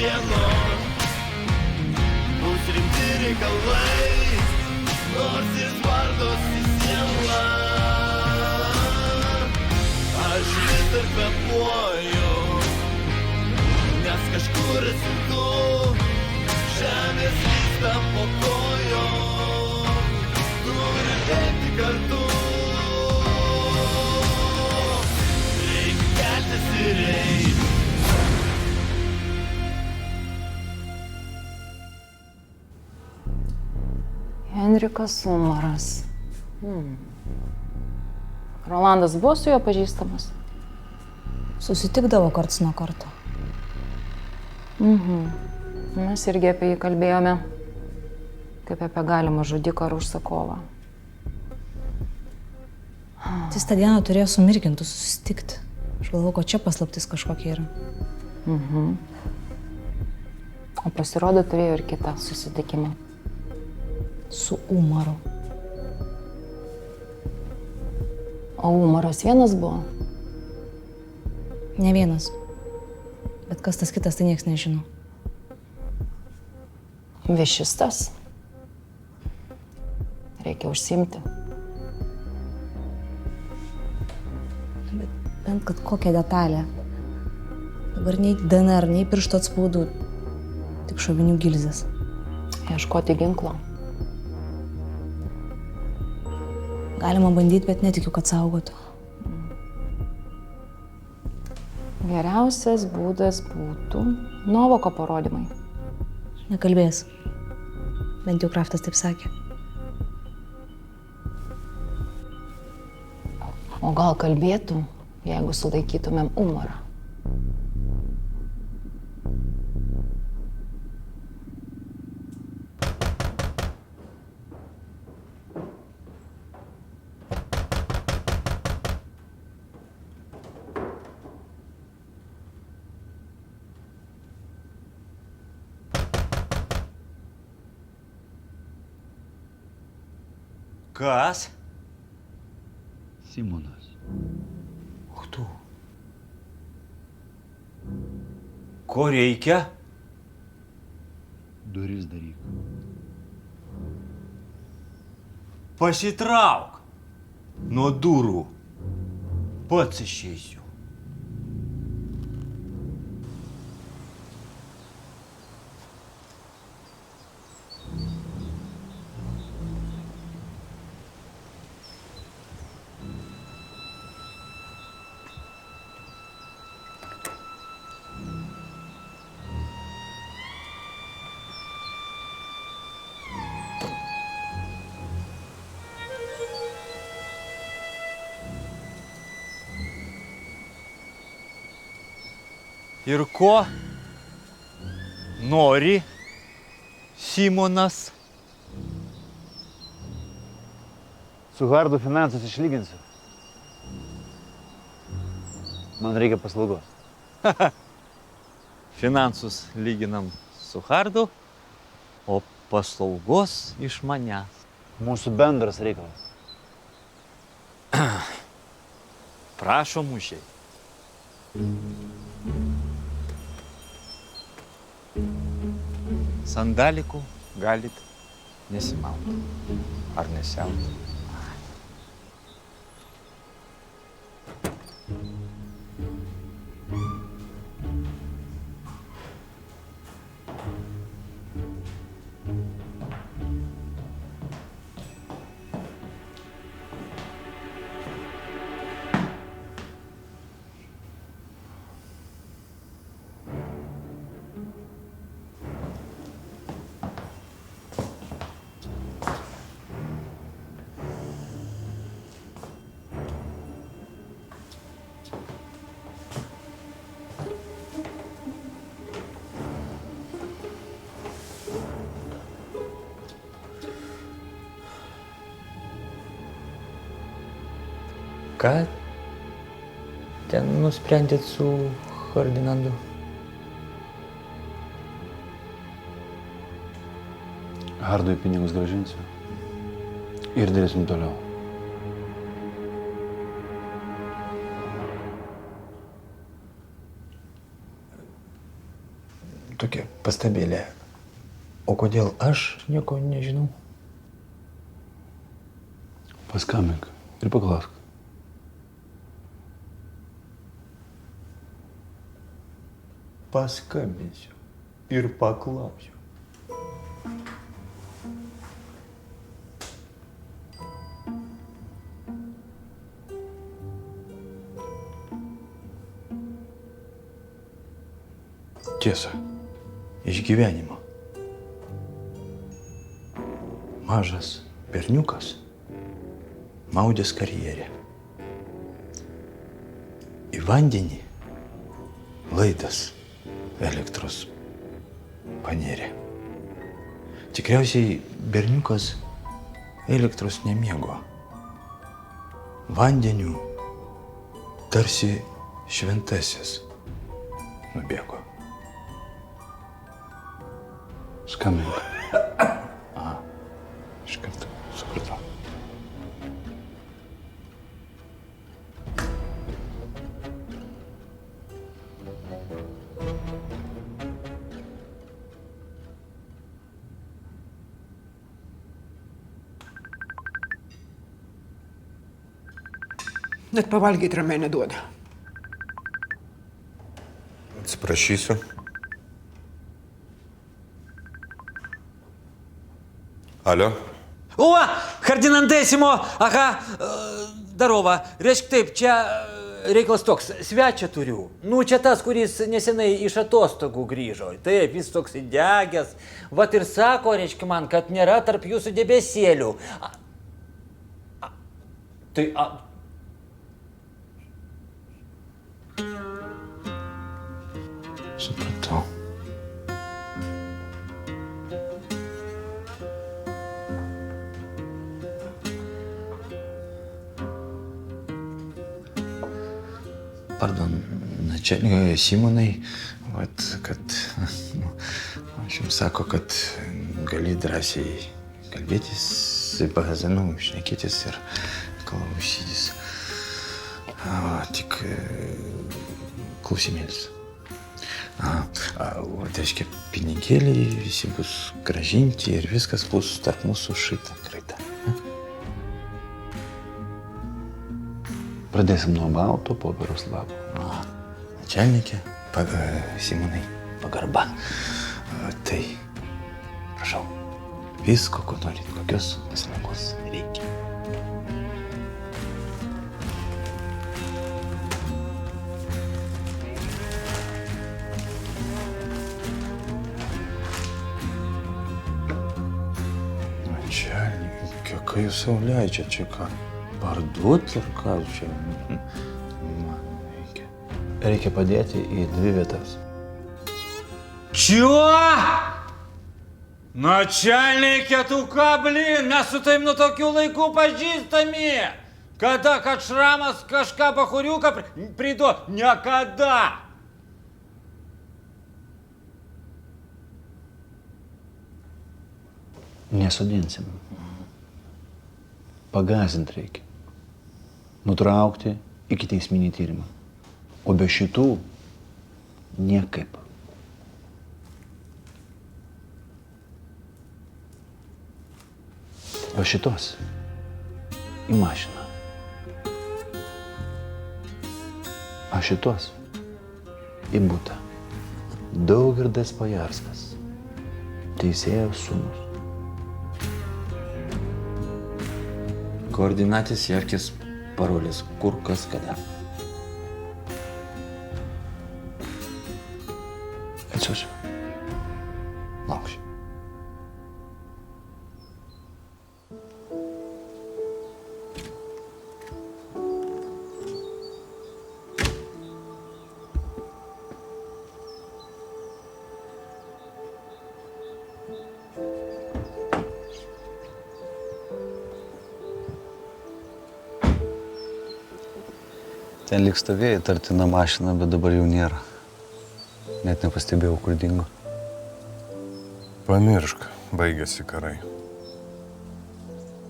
vieno bus rimti reikalai, nors jis vardosi siela. Aš vis dar kvepuoju, nes kažkur esi tu, žemės vysta po kojom, turi bėgti kartu. Reikia keltis ir eiti. Henrikas Umaras. Rolandas buvo su juo pažįstamas? Susitikdavo karts nuo karto. Mes irgi apie jį kalbėjome, kaip apie galimą žudiką ar užsakovą. Jis tą dieną turėjo su Mirgintu susitikti. Aš galvoju, kad čia paslaptis kažkokia yra. O pasirodo, turėjo ir kitą susitikimą. Su Umaru. O Umaras vienas buvo? Ne vienas. Bet kas tas kitas, tai nieks nežino. Višistas. Reikia užsiimti. Bet bent kad kokią detalę. Dabar nei DNR, nei piršto atspaudų. Tik šovinių gilzės. Ieškoti ginklo. Galima bandyti, bet netikiu, kad saugotų. Geriausias būdas būtų Novako parodymai. Nekalbės. Bent jau Kraftas taip sakė. O gal kalbėtų, jeigu sulaikytumėm Umarą? Kas? Simonas. Och tu. Ko reikia? Duris daryk. Pasitrauk nuo durų. Pats išeisiu. Ir ko nori Simonas? Su Hardu finansus išlyginsiu. Man reikia paslaugos. Finansus lyginam su Hardu, o paslaugos iš manęs. Mūsų bendras reikalas. Prašom užeit. Sandalikų galit nesimauti. Ar nesiauti. Ką ten nusprendėt su Ferdinandu? Hardui pinigus grąžinsiu. Ir dirbsim toliau. tokia pastabėlė. O kodėl aš nieko nežinau? Paskambink ir paklausk. Paskambinsiu ir paklausiu. Tiesa, iš gyvenimo. Mažas berniukas maudės karjerę. Į vandenį laidas elektros panėrė. Tikriausiai berniukas elektros nemėgo. Vandeniu tarsi šventasis nubėgo. Skambink. Iš karto supratau. Net pavalgyti ramiai neduoda. Atsiprašysiu. Alio? O, kardinandesimo, aha, darova. Reiškia taip, čia reikalas toks, svečią turiu. Nu, čia tas, kuris nesenai iš atostogų grįžo. Taip, jis toks įdegęs. Vat ir sako, reiškia man, kad nėra tarp jūsų debesėlių. Supratau. Pardon, načelnikai Simonai, vat, kad aš jums sako, kad gali drąsiai kalbėtis, bagazinu, šnekėtis ir klausytis. Tik klausimėlis. O reiškia, pinigėliai visi bus grąžinti ir viskas bus tarp mūsų šita kraita. Pradėsim nuo balto popieriaus lapo. Начальнике, Simonai, pagarba. Tai, prašau, visko, ko norit, kokios paslaugos reikia. Начальник, ką jūs sau leidžiat čia ką? Parduot ar ką čia? Man reikia. Reikia padėti į 2 vietas. Чё? Начальнике, tu ką, blin, mes su taim nuo tokių laikų pažįstami. Kada, kad Šramas kažką bachuriuką priduo? Niekada. Nesodinsim. Pagąsdinti reikia. Nutraukti iki teisminį tyrimą. O be šitų niekaip. O šitos į mašiną. O šitos į butą. Daugirdas Pajarskas. Teisėjos sūnus. Koordinatės, Jarkės, parolės, kur, kas, kada. Atsiųsiu. Lauksiu. Ten lyg stovėjo įtartina mašina, bet dabar jau nėra. Net nepastebėjau, kur dingo. Pamiršk, baigėsi karai.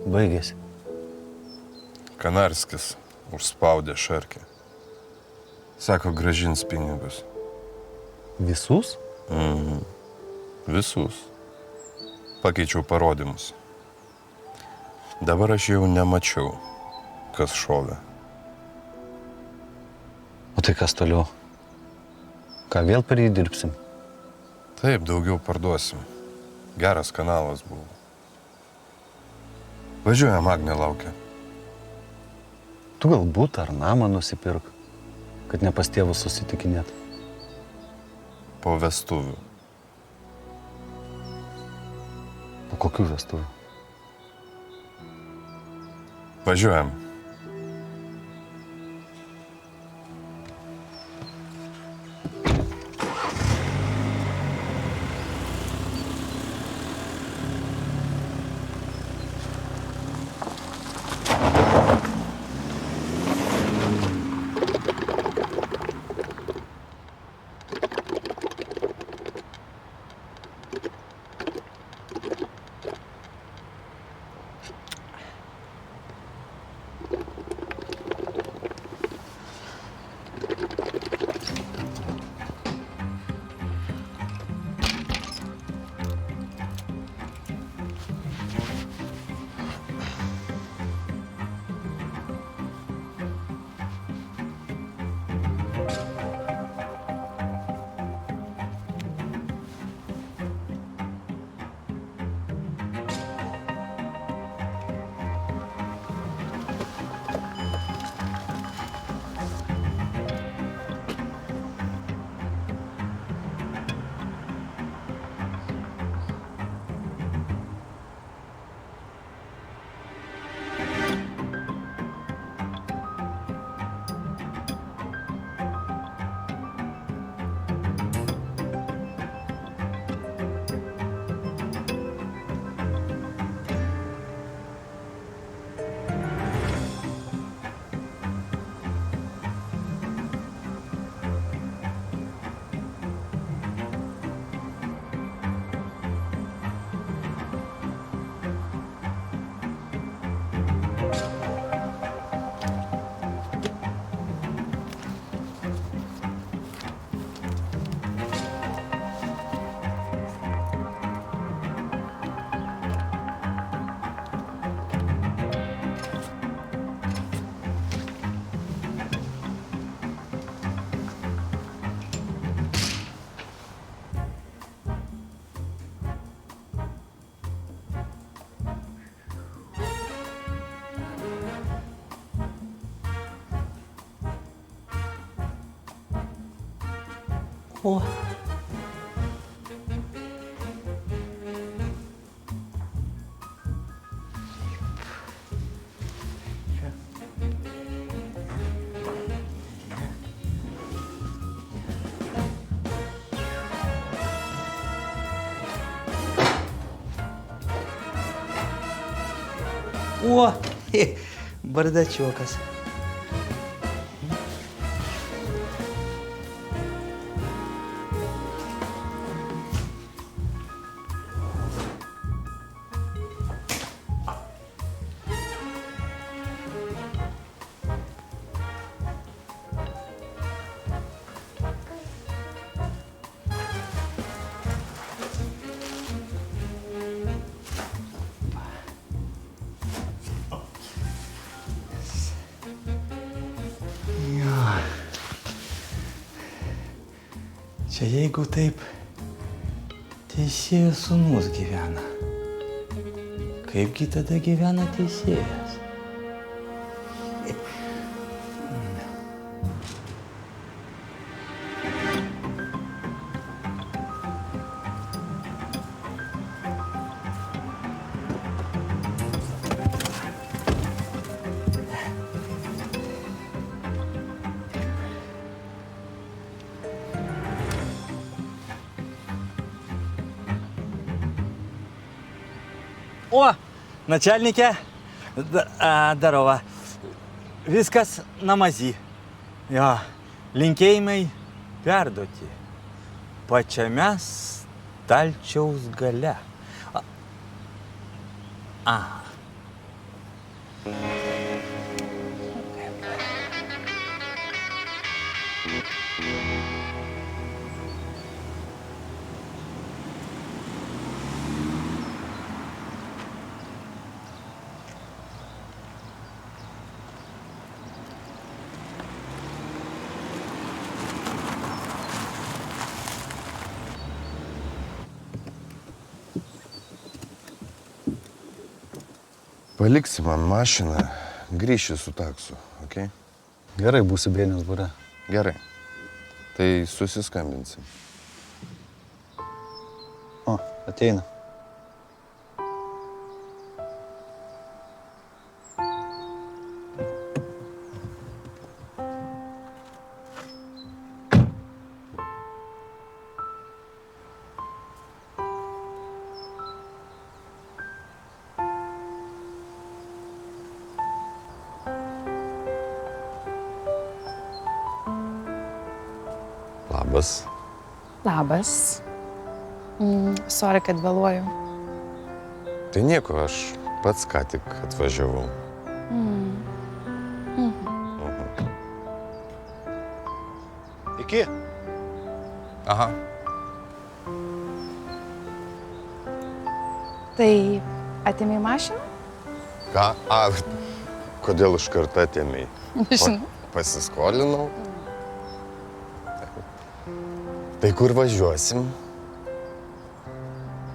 Baigėsi. Kanarskis užspaudė Šarkę. Sako, grąžins pinigus. Visus? Visus. Pakeičiau parodymus. Dabar aš jau nemačiau, kas šovė. O tai kas toliau? Ką vėl per jį dirbsim? Taip, daugiau parduosim. Geras kanalas buvo. Važiuojam, Agnė laukia. Tu gal butą ar namą nusipirk, kad ne pas tėvus susitikinėt. Po vestuvių. Po kokių vestuvių? Važiuojam. O. O, bardačiokas. Čia jeigu taip teisėjo sūnus gyvena, kaipgi tada gyvena teisėjas? О, начальнике, здорово. Viskas na mazy. Jo, linkėjimai perduoti pačiame stalčiaus gale. Paliksi man mašiną, grįši su taksu, okei? Gerai, būsi Bėnios bare. Gerai. Tai susiskambinsim. O, ateina. Labas. Labas. Sorry, kad vėluoju. Tai nieko, aš pats ką tik atvažiavau. Iki. Aha. Tai atėmė mašiną? Ką? Kodėl iš karto atėmei? Nežinau. Pasiskolinau. Tai kur važiuosim?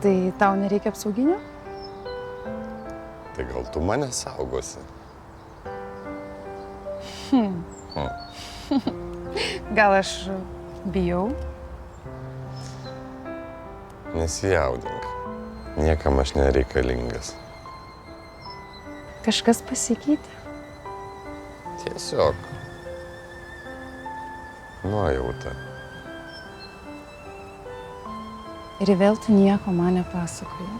Tai tau nereikia apsauginio? Tai gal tu mane saugosi? Gal aš bijau? Nesijaudink. Niekam aš nereikalingas. Kažkas pasikeitė? Tiesiog. Nuojauta. Ir vėl tu nieko man nepasakoji.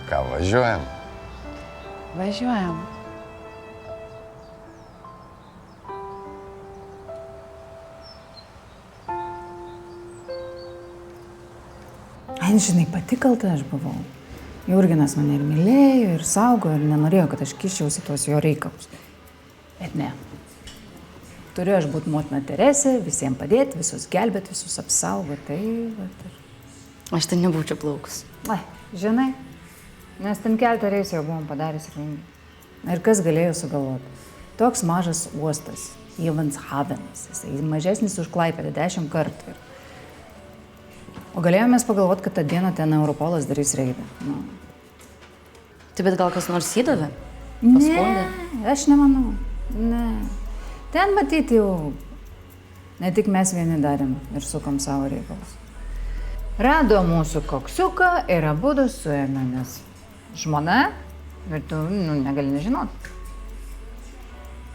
Ką, važiuojam? Važiuojam. Ai, žinai, pati kalta aš buvau. Jurginas mane ir mylėjo, ir saugo, ir nenorėjo, kad aš kiščiausi tuos jo reikalus. Bet ne. Turiu aš būti motina Teresė, visiems padėti, visus gelbėti, visus apsaugoti. Tai, vat, ir... Aš ten nebūčiau plaukus. Ai, žinai, nes ten keltą reisų jau buvom padaręs sėkmingai. Ir kas galėjo sugalvoti? Toks mažas uostas, Evanshavenas, jisai mažesnis už Klaipėdą 10 kartų. O galėjome mes pagalvoti, kad tą dieną ten Europolas darys reidą. Nu. Tai bet gal kas nors įdavė? Paskundė? Ne, aš nemanau. Ne. Ten matyti jau ne tik mes vieni darėm ir sukom savo reikalus. Rado mūsų koksiuką ir abudu suėmė, nes žmona, ir tu negali nežinot.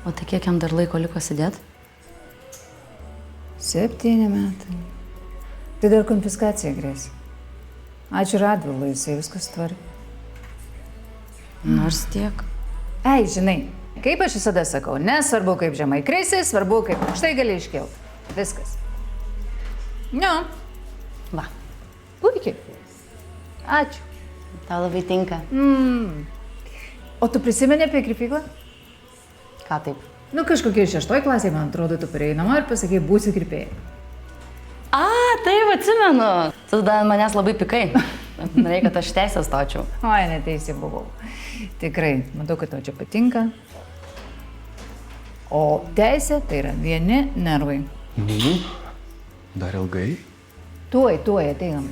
O tai kiek jam dar laiko liko sėdėti? 7 metai. Tai dar konfiskacija grėsia. Ačiū Radvilui, jisai viskas tvarkė. Nors tiek. Ei, žinai, kaip aš visada sakau, nesvarbu kaip žemai krisi, svarbu kaip aukštai gali iškilti. Viskas. Nu, va, puikiai. Ačiū. Tau labai tinka. O tu prisimeni apie kirpyklą? Ką taip? Nu, kažkokie 6 klasėje, man atrodo, tu prieinama ir pasakei, būsi kirpėja. A, taip, atsimenu. Tu tada manęs labai pikai. Norėjai, kad aš teisę stočiau. Oi, neteisė buvau. Tikrai, matau, kad tau čia patinka. O teisė tai yra vieni nervai. Dar ilgai? Tuoj ateinam.